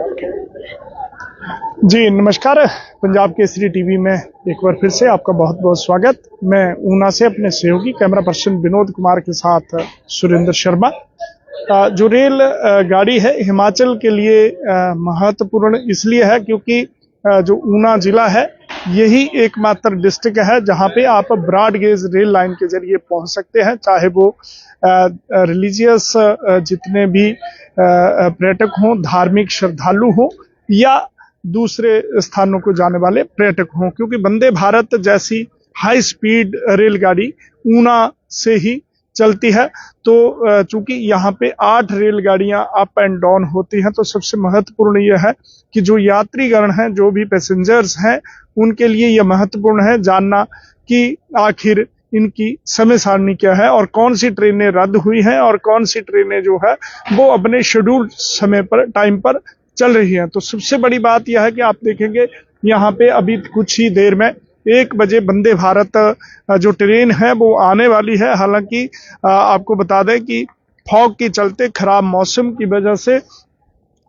जी नमस्कार। पंजाब केसरी टीवी में एक बार फिर से आपका बहुत बहुत स्वागत। मैं ऊना से अपने सहयोगी कैमरा पर्सन विनोद कुमार के साथ सुरेंद्र शर्मा। जो रेल गाड़ी है हिमाचल के लिए महत्वपूर्ण इसलिए है क्योंकि जो ऊना जिला है यही एकमात्र डिस्ट्रिक्ट है जहां पे आप ब्रॉड गेज रेल लाइन के जरिए पहुंच सकते हैं, चाहे वो रिलीजियस जितने भी पर्यटक हों, धार्मिक श्रद्धालु हों या दूसरे स्थानों को जाने वाले पर्यटक हों, क्योंकि वंदे भारत जैसी हाई स्पीड रेलगाड़ी ऊना से ही चलती है। तो चूंकि यहाँ पे 8 रेलगाड़ियां अप एंड डाउन होती हैं, तो सबसे महत्वपूर्ण यह है कि जो यात्रीगण हैं, जो भी पैसेंजर्स हैं, उनके लिए यह महत्वपूर्ण है जानना कि आखिर इनकी समय सारणी क्या है और कौन सी ट्रेनें रद्द हुई हैं और कौन सी ट्रेनें जो है वो अपने शेड्यूल समय पर टाइम पर चल रही है। तो सबसे बड़ी बात यह है कि आप देखेंगे यहाँ पे अभी कुछ ही देर में 1 बजे वंदे भारत जो ट्रेन है वो आने वाली है। हालांकि आपको बता दें कि फॉग के चलते खराब मौसम की वजह से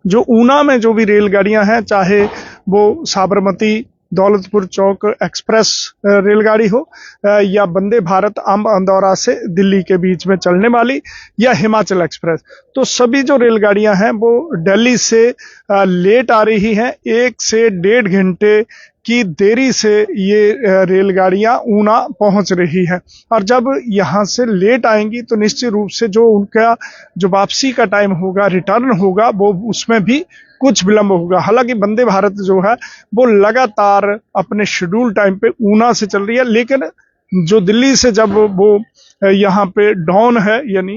जो ऊना में जो भी रेलगाड़ियां हैं, चाहे वो साबरमती दौलतपुर चौक एक्सप्रेस रेलगाड़ी हो या वंदे भारत अंब अंदौरा से दिल्ली के बीच में चलने वाली या हिमाचल एक्सप्रेस, तो सभी जो रेलगाड़ियां हैं वो दिल्ली से लेट आ रही हैं। 1 से 1.5 घंटे की देरी से ये रेलगाड़ियां ऊना पहुंच रही हैं और जब यहां से लेट आएंगी तो निश्चित रूप से जो उनका जो वापसी का टाइम होगा, रिटर्न होगा, वो उसमें भी कुछ विलंब होगा। हालांकि वंदे भारत जो है वो लगातार अपने शेड्यूल टाइम पे ऊना से चल रही है, लेकिन जो दिल्ली से जब वो यहाँ पे डाउन है यानी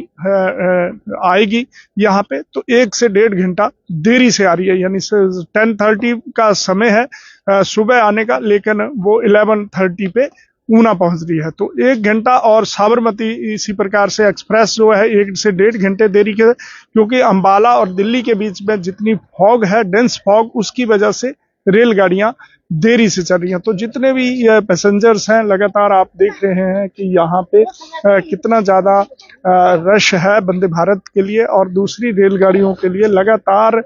आएगी यहाँ पे, तो 1 से 1.5 घंटा देरी से आ रही है। यानी 10:30 का समय है सुबह आने का, लेकिन वो 11:30 पे ऊना पहुंच रही है। तो 1 घंटा, और साबरमती इसी प्रकार से एक्सप्रेस जो है 1 से 1.5 घंटे देरी के, क्योंकि अंबाला और दिल्ली के बीच में जितनी फॉग है, डेंस फॉग, उसकी वजह से रेलगाड़ियां देरी से चल रही हैं। तो जितने भी पैसेंजर्स हैं, लगातार आप देख रहे हैं कि यहाँ पे कितना ज्यादा रश है वंदे भारत के लिए और दूसरी रेलगाड़ियों के लिए। लगातार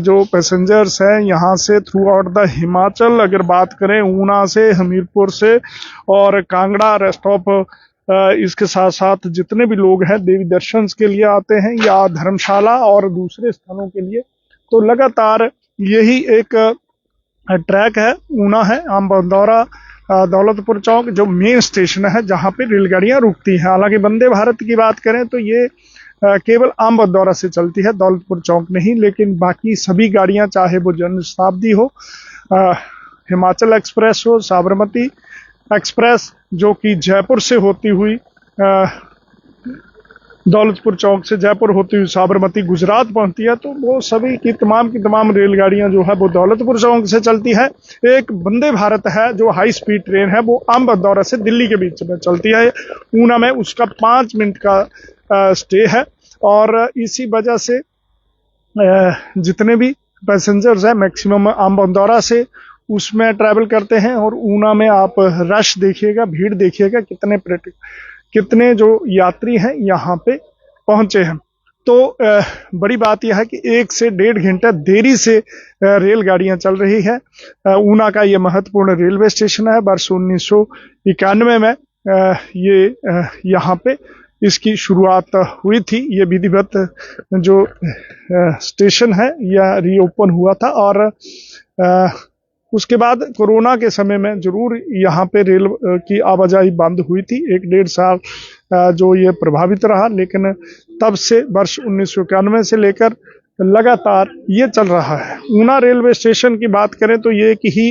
जो पैसेंजर्स हैं यहाँ से थ्रू आउट द हिमाचल, अगर बात करें ऊना से, हमीरपुर से और कांगड़ा रेस्ट ऑफ इसके साथ साथ जितने भी लोग हैं देवी दर्शन के लिए आते हैं या धर्मशाला और दूसरे स्थानों के लिए, तो लगातार यही एक ट्रैक है, ऊना है, अंब अंदौरा दौलतपुर चौक जो मेन स्टेशन है जहां पे रेलगाड़ियां रुकती हैं। हालांकि वंदे भारत की बात करें तो ये केवल अंब अंदौरा से चलती है, दौलतपुर चौक नहीं, लेकिन बाकी सभी गाड़ियां, चाहे वो जन शताब्दी हो, हिमाचल एक्सप्रेस हो, साबरमती एक्सप्रेस जो कि जयपुर से होती हुई दौलतपुर चौक से जयपुर होती हुई साबरमती गुजरात पहुंचती है, तो वो सभी की तमाम रेलगाड़ियां जो है वो दौलतपुर चौक से चलती है। एक वंदे भारत है जो हाई स्पीड ट्रेन है, वो अंब अंदौरा से दिल्ली के बीच में चलती है। ऊना में उसका 5 मिनट का स्टे है और इसी वजह से जितने भी पैसेंजर्स हैं मैक्सिमम अंब अंदौरा से उसमें ट्रैवल करते हैं। और ऊना में आप रश देखिएगा, भीड़ देखिएगा, कितने जो यात्री हैं यहाँ पे पहुंचे हैं। तो बड़ी बात यह है कि 1 से 1.5 घंटा देरी से रेलगाड़ियां चल रही है। ऊना का ये महत्वपूर्ण रेलवे स्टेशन है। वर्ष 1991 में ये यहाँ पे इसकी शुरुआत हुई थी। ये विधिवत जो स्टेशन है यह रीओपन हुआ था और उसके बाद कोरोना के समय में जरूर यहाँ पे रेल की आवाजाही बंद हुई थी। 1-1.5 साल जो ये प्रभावित रहा, लेकिन तब से वर्ष 1991 से लेकर लगातार ये चल रहा है। ऊना रेलवे स्टेशन की बात करें तो ये कि ही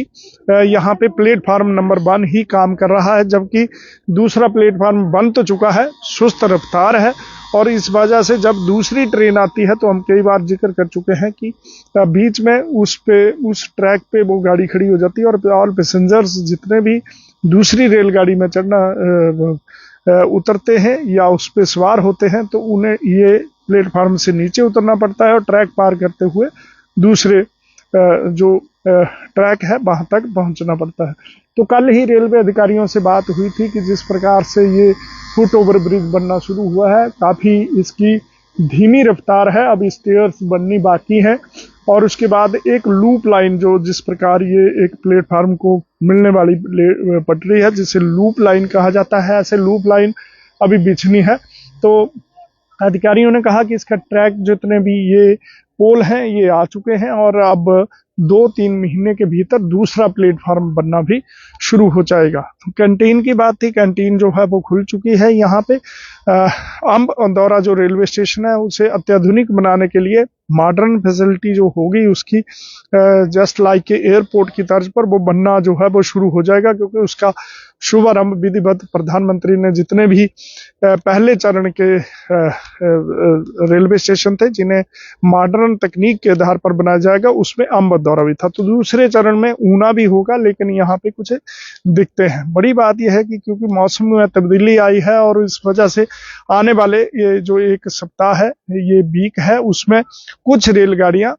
यहाँ पे प्लेटफार्म नंबर 1 ही काम कर रहा है, जबकि दूसरा प्लेटफार्म बन तो चुका है, सुस्त रफ्तार है। और इस वजह से जब दूसरी ट्रेन आती है तो हम कई बार जिक्र कर चुके हैं कि बीच में उस ट्रैक पे वो गाड़ी खड़ी हो जाती है और ऑल पैसेंजर्स जितने भी दूसरी रेलगाड़ी में चढ़ना उतरते हैं या उस पे सवार होते हैं तो उन्हें ये प्लेटफार्म से नीचे उतरना पड़ता है और ट्रैक पार करते हुए दूसरे जो ट्रैक है वहां तक पहुंचना पड़ता है। तो कल ही रेलवे अधिकारियों से बात हुई थी कि जिस प्रकार से ये फुट ओवर ब्रिज बनना शुरू हुआ है, काफी इसकी धीमी रफ्तार है, अब स्टेयर्स बननी बाकी है और उसके बाद एक लूप लाइन, जो जिस प्रकार ये एक प्लेटफार्म को मिलने वाली पटरी है जिसे लूप लाइन कहा जाता है, ऐसे लूप लाइन अभी बिछनी है। तो अधिकारियों ने कहा कि इसका ट्रैक जितने भी ये पोल हैं ये आ चुके हैं और अब 2-3 महीने के भीतर दूसरा प्लेटफॉर्म बनना भी शुरू हो जाएगा। कैंटीन की बात थी, कैंटीन जो है वो खुल चुकी है यहाँ पे। अंब अंदौरा जो रेलवे स्टेशन है उसे अत्याधुनिक बनाने के लिए मॉडर्न फैसिलिटी जो होगी उसकी जस्ट लाइक के एयरपोर्ट की तर्ज पर वो बनना जो है वो शुरू हो जाएगा, क्योंकि उसका शुभारंभ विधिवत प्रधानमंत्री ने जितने भी पहले चरण के रेलवे स्टेशन थे जिन्हें मॉडर्न तकनीक के आधार पर बनाया जाएगा उसमें अंब अंदौरा भी था। तो दूसरे चरण में ऊना भी होगा, लेकिन यहाँ पे कुछ दिखते हैं। बड़ी बात यह है कि क्योंकि मौसम में तब्दीली आई है और इस वजह से आने वाले ये जो एक सप्ताह है, ये वीक है, उसमें कुछ रेलगाड़ियां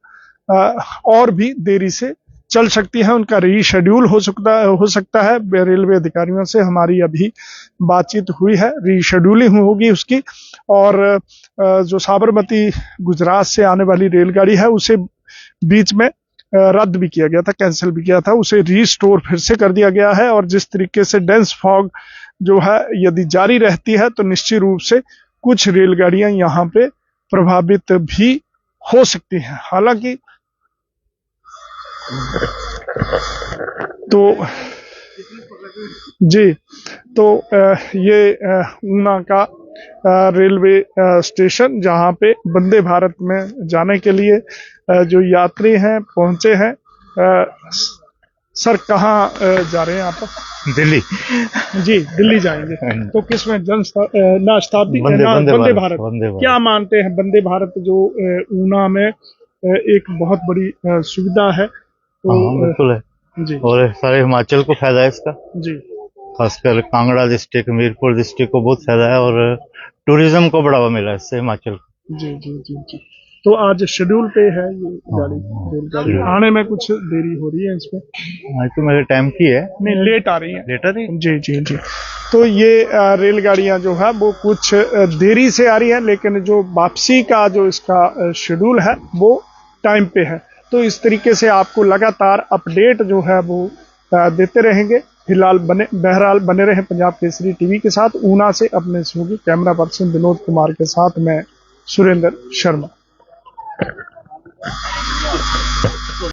और भी देरी से चल सकती है, उनका रीशेड्यूल हो सकता है। रेलवे अधिकारियों से हमारी अभी बातचीत हुई है, रीशेड्यूलिंग होगी उसकी। और जो साबरमती गुजरात से आने वाली रेलगाड़ी है उसे बीच में रद्द भी किया गया था, कैंसिल भी किया था, उसे रीस्टोर फिर से कर दिया गया है। और जिस तरीके से डेंस फॉग जो है यदि जारी रहती है तो निश्चित रूप से कुछ रेलगाड़ियां यहाँ पे प्रभावित भी हो सकती हैं। हालांकि तो जी, तो ये ऊना का रेलवे स्टेशन जहाँ पे वंदे भारत में जाने के लिए जो यात्री हैं पहुंचे हैं। सर कहाँ जा रहे हैं आप? दिल्ली। जी, दिल्ली जाएंगे। तो किसमें शताब्दी वंदे भारत। क्या मानते हैं वंदे भारत जो ऊना में एक बहुत बड़ी सुविधा है? तो बिल्कुल है जी, और सारे हिमाचल को फायदा है इसका जी, खासकर कांगड़ा डिस्ट्रिक्ट, मीरपुर डिस्ट्रिक्ट को बहुत फायदा है और टूरिज्म को बढ़ावा मिला है इससे हिमाचल। जी जी जी जी। तो आज शेड्यूल पे है ये गाड़ी, रेलगाड़ी आने में कुछ देरी हो रही है इसमें? आज तो मेरे टाइम की है, नहीं लेट आ रही है। लेट आ रही है जी जी जी। तो ये रेलगाड़ियां जो है वो कुछ देरी से आ रही है, लेकिन जो वापसी का जो इसका शेड्यूल है वो टाइम पे है। तो इस तरीके से आपको लगातार अपडेट जो है वो देते रहेंगे। फिलहाल बहरहाल बने रहे पंजाब केसरी टीवी के साथ। ऊना से अपने सहयोगी कैमरा पर्सन विनोद कुमार के साथ मैं सुरेंद्र शर्मा।